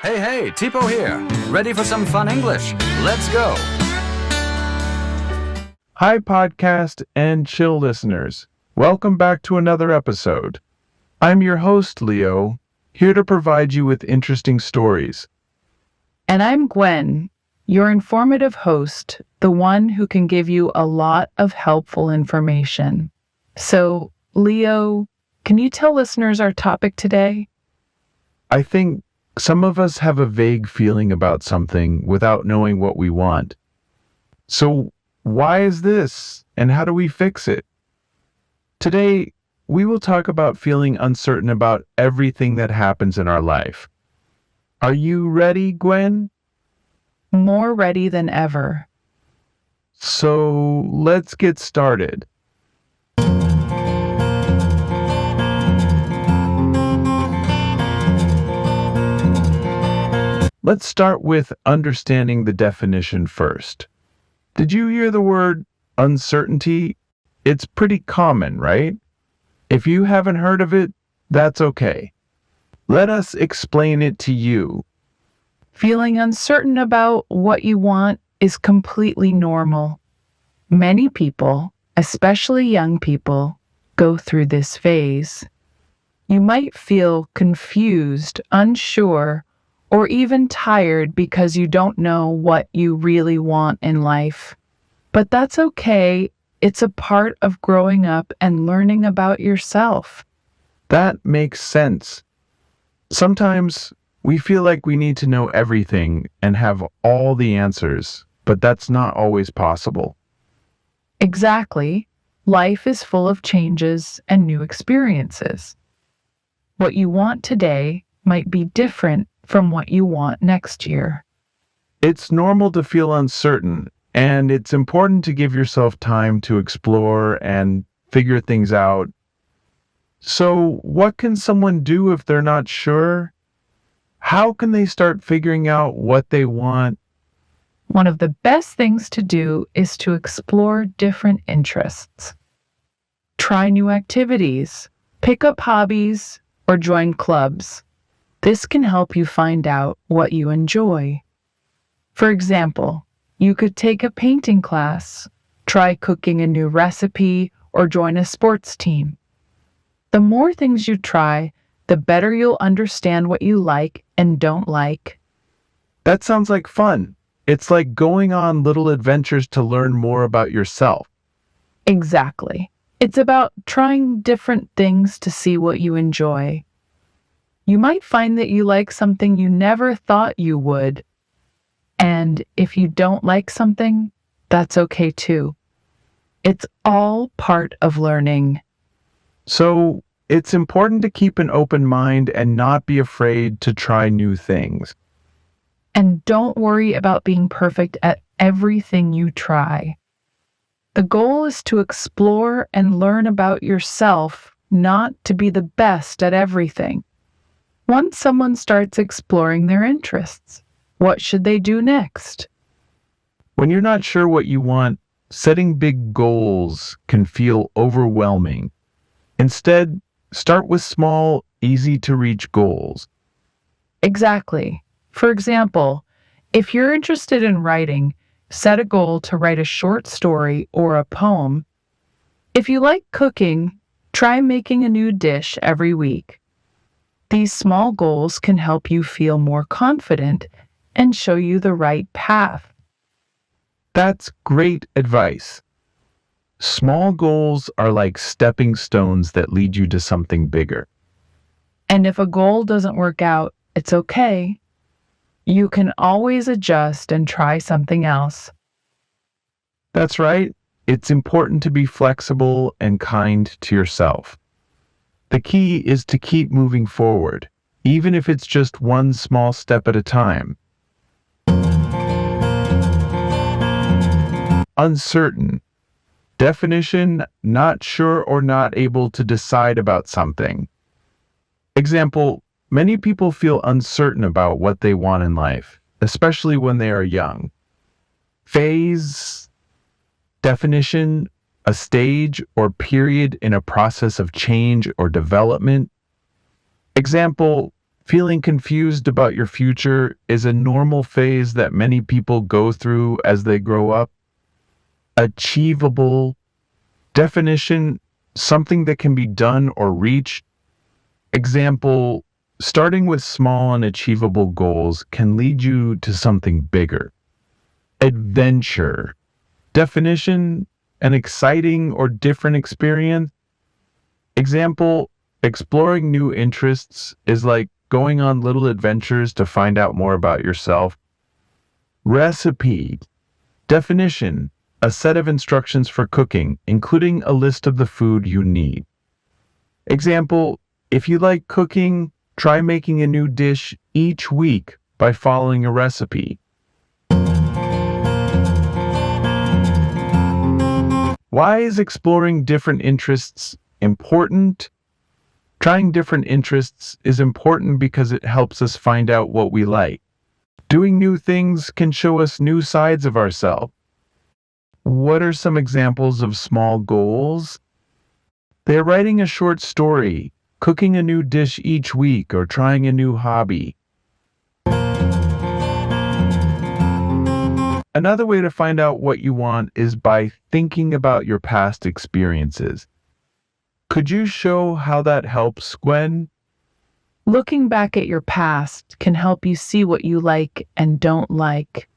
Hey, Tipo here. Ready for some fun English? Let's go. Hi, podcast and chill listeners. Welcome back to another episode. I'm your host, Leo, here to provide you with interesting stories. And I'm Gwen, your informative host, the one who can give you a lot of helpful information. So, Leo, can you tell listeners our topic today? I think some of us have a vague feeling about something without knowing what we want. So, why is this, and how do we fix it? Today, we will talk about feeling uncertain about everything that happens in our life. Are you ready, Gwen? More ready than ever. So, let's get started. Let's start with understanding the definition first. Did you hear the word uncertainty? It's pretty common, right? If you haven't heard of it, that's okay. Let us explain it to you. Feeling uncertain about what you want is completely normal. Many people, especially young people, go through this phase. You might feel confused, unsure, or even tired because you don't know what you really want in life. But that's okay. It's a part of growing up and learning about yourself. That makes sense. Sometimes we feel like we need to know everything and have all the answers, but that's not always possible. Exactly. Life is full of changes and new experiences. What you want today might be different from what you want next year. It's normal to feel uncertain, and it's important to give yourself time to explore and figure things out. So, what can someone do if they're not sure? How can they start figuring out what they want? One of the best things to do is to explore different interests. Try new activities, pick up hobbies, or join clubs. This can help you find out what you enjoy. For example, you could take a painting class, try cooking a new recipe, or join a sports team. The more things you try, the better you'll understand what you like and don't like. That sounds like fun. It's like going on little adventures to learn more about yourself. Exactly. It's about trying different things to see what you enjoy. You might find that you like something you never thought you would. And if you don't like something, that's okay too. It's all part of learning. So, it's important to keep an open mind and not be afraid to try new things. And don't worry about being perfect at everything you try. The goal is to explore and learn about yourself, not to be the best at everything. Once someone starts exploring their interests, what should they do next? When you're not sure what you want, setting big goals can feel overwhelming. Instead, start with small, easy-to-reach goals. Exactly. For example, if you're interested in writing, set a goal to write a short story or a poem. If you like cooking, try making a new dish every week. These small goals can help you feel more confident and show you the right path. That's great advice. Small goals are like stepping stones that lead you to something bigger. And if a goal doesn't work out, it's okay. You can always adjust and try something else. That's right. It's important to be flexible and kind to yourself. The key is to keep moving forward, even if it's just one small step at a time. Uncertain. Definition: not sure or not able to decide about something. Example: many people feel uncertain about what they want in life, especially when they are young. Phase. Definition: a stage or period in a process of change or development. Example: Feeling confused about your future is a normal phase that many people go through as they grow up. Achievable. Definition, something that can be done or reached. Example, starting with small and achievable goals can lead you to something bigger. Adventure. Definition, an exciting or different experience. Example, exploring new interests is like going on little adventures to find out more about yourself. Recipe. Definition, a set of instructions for cooking, including a list of the food you need. Example, if you like cooking, try making a new dish each week by following a recipe. Why is exploring different interests important? Trying different interests is important because it helps us find out what we like. Doing new things can show us new sides of ourselves. What are some examples of small goals? They're writing a short story, cooking a new dish each week, or trying a new hobby. Another way to find out what you want is by thinking about your past experiences. Could you show how that helps, Gwen? Looking back at your past can help you see what you like and don't like.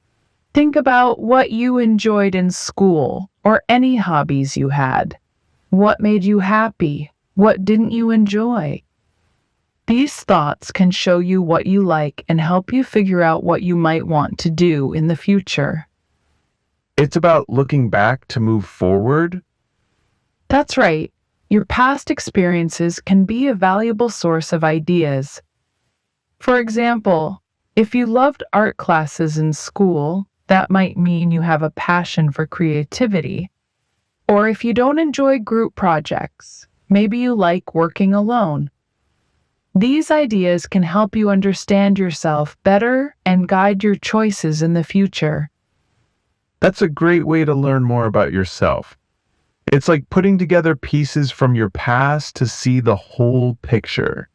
Think about what you enjoyed in school or any hobbies you had. What made you happy? What didn't you enjoy? These thoughts can show you what you like and help you figure out what you might want to do in the future. It's about looking back to move forward. That's right. Your past experiences can be a valuable source of ideas. For example, if you loved art classes in school, that might mean you have a passion for creativity. Or if you don't enjoy group projects, maybe you like working alone. These ideas can help you understand yourself better and guide your choices in the future. That's a great way to learn more about yourself. It's like putting together pieces from your past to see the whole picture.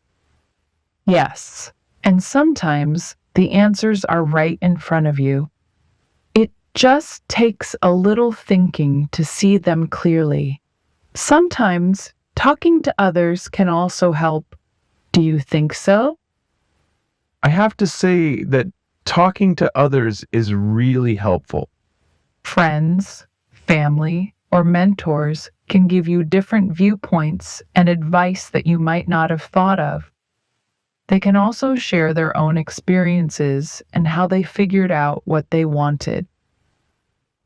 Yes, and sometimes the answers are right in front of you. It just takes a little thinking to see them clearly. Sometimes talking to others can also help. Do you think so? I have to say that talking to others is really helpful. Friends, family, or mentors can give you different viewpoints and advice that you might not have thought of. They can also share their own experiences and how they figured out what they wanted.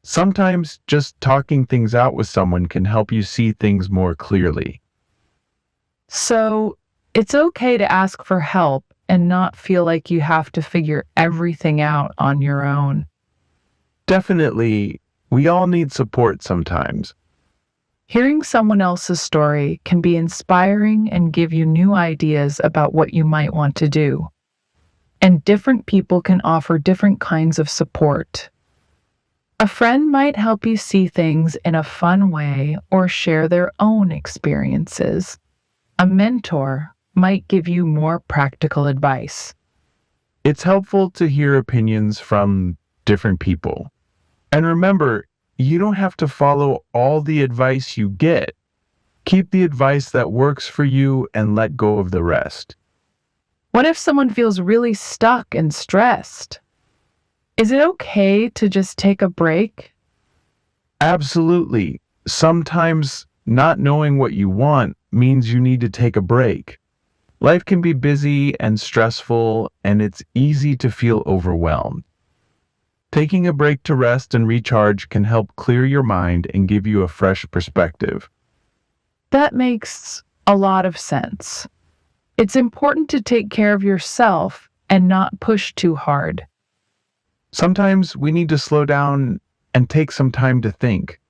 Sometimes just talking things out with someone can help you see things more clearly. So, it's okay to ask for help and not feel like you have to figure everything out on your own. Definitely, we all need support sometimes. Hearing someone else's story can be inspiring and give you new ideas about what you might want to do. And different people can offer different kinds of support. A friend might help you see things in a fun way or share their own experiences. A mentor might give you more practical advice. It's helpful to hear opinions from different people. And remember, you don't have to follow all the advice you get. Keep the advice that works for you and let go of the rest. What if someone feels really stuck and stressed? Is it okay to just take a break? Absolutely. Sometimes not knowing what you want means you need to take a break. Life can be busy and stressful, and it's easy to feel overwhelmed. Taking a break to rest and recharge can help clear your mind and give you a fresh perspective. That makes a lot of sense. It's important to take care of yourself and not push too hard. Sometimes we need to slow down and take some time to think.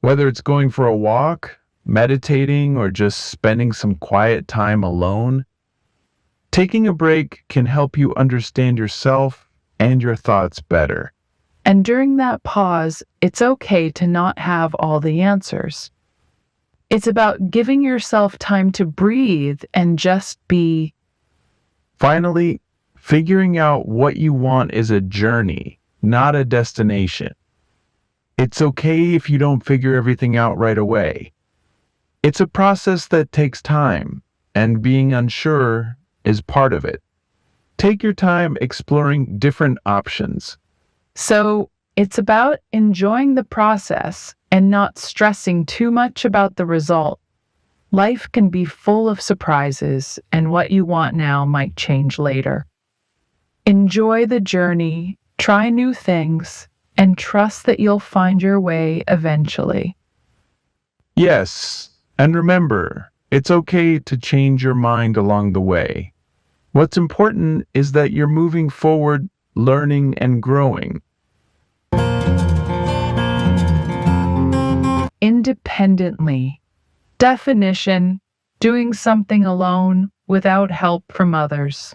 Whether it's going for a walk, meditating, or just spending some quiet time alone, taking a break can help you understand yourself and your thoughts better. And during that pause, it's okay to not have all the answers. It's about giving yourself time to breathe and just be. Finally, figuring out what you want is a journey, not a destination. It's okay if you don't figure everything out right away. It's a process that takes time, and being unsure is part of it. Take your time exploring different options. So it's about enjoying the process and not stressing too much about the result. Life can be full of surprises, and what you want now might change later. Enjoy the journey, try new things, and trust that you'll find your way eventually. Yes, and remember, it's okay to change your mind along the way. What's important is that you're moving forward, learning, and growing. Independently. Definition: doing something alone without help from others.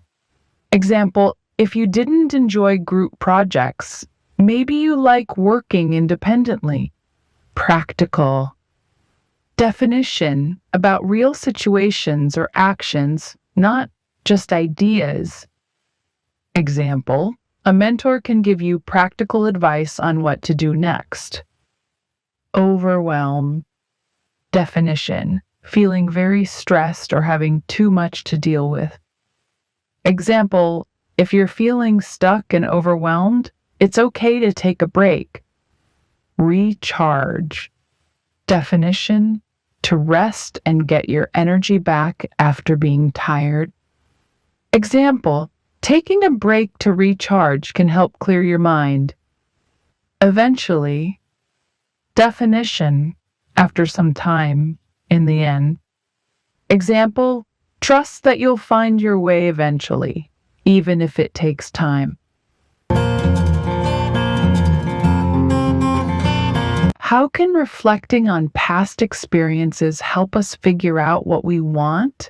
Example: if you didn't enjoy group projects, maybe you like working independently. Practical. Definition: about real situations or actions, not just ideas. Example: a mentor can give you practical advice on what to do next. Overwhelm. Definition: feeling very stressed or having too much to deal with. Example: if you're feeling stuck and overwhelmed, it's okay to take a break. Recharge. Definition: to rest and get your energy back after being tired. Example: taking a break to recharge can help clear your mind. Eventually. Definition: after some time, in the end. Example: trust that you'll find your way eventually, even if it takes time. How can reflecting on past experiences help us figure out what we want?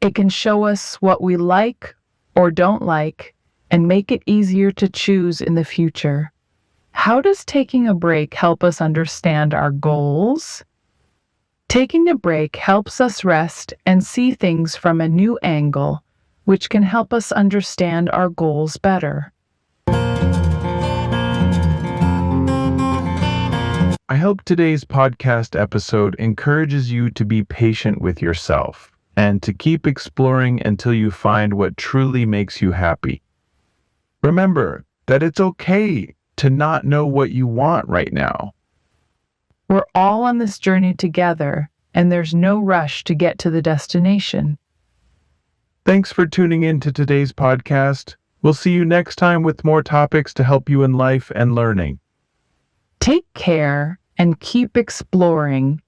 It can show us what we like or don't like and make it easier to choose in the future. How does taking a break help us understand our goals? Taking a break helps us rest and see things from a new angle, which can help us understand our goals better. I hope today's podcast episode encourages you to be patient with yourself and to keep exploring until you find what truly makes you happy. Remember that it's okay to not know what you want right now. We're all on this journey together, and there's no rush to get to the destination. Thanks for tuning in to today's podcast. We'll see you next time with more topics to help you in life and learning. Take care and keep exploring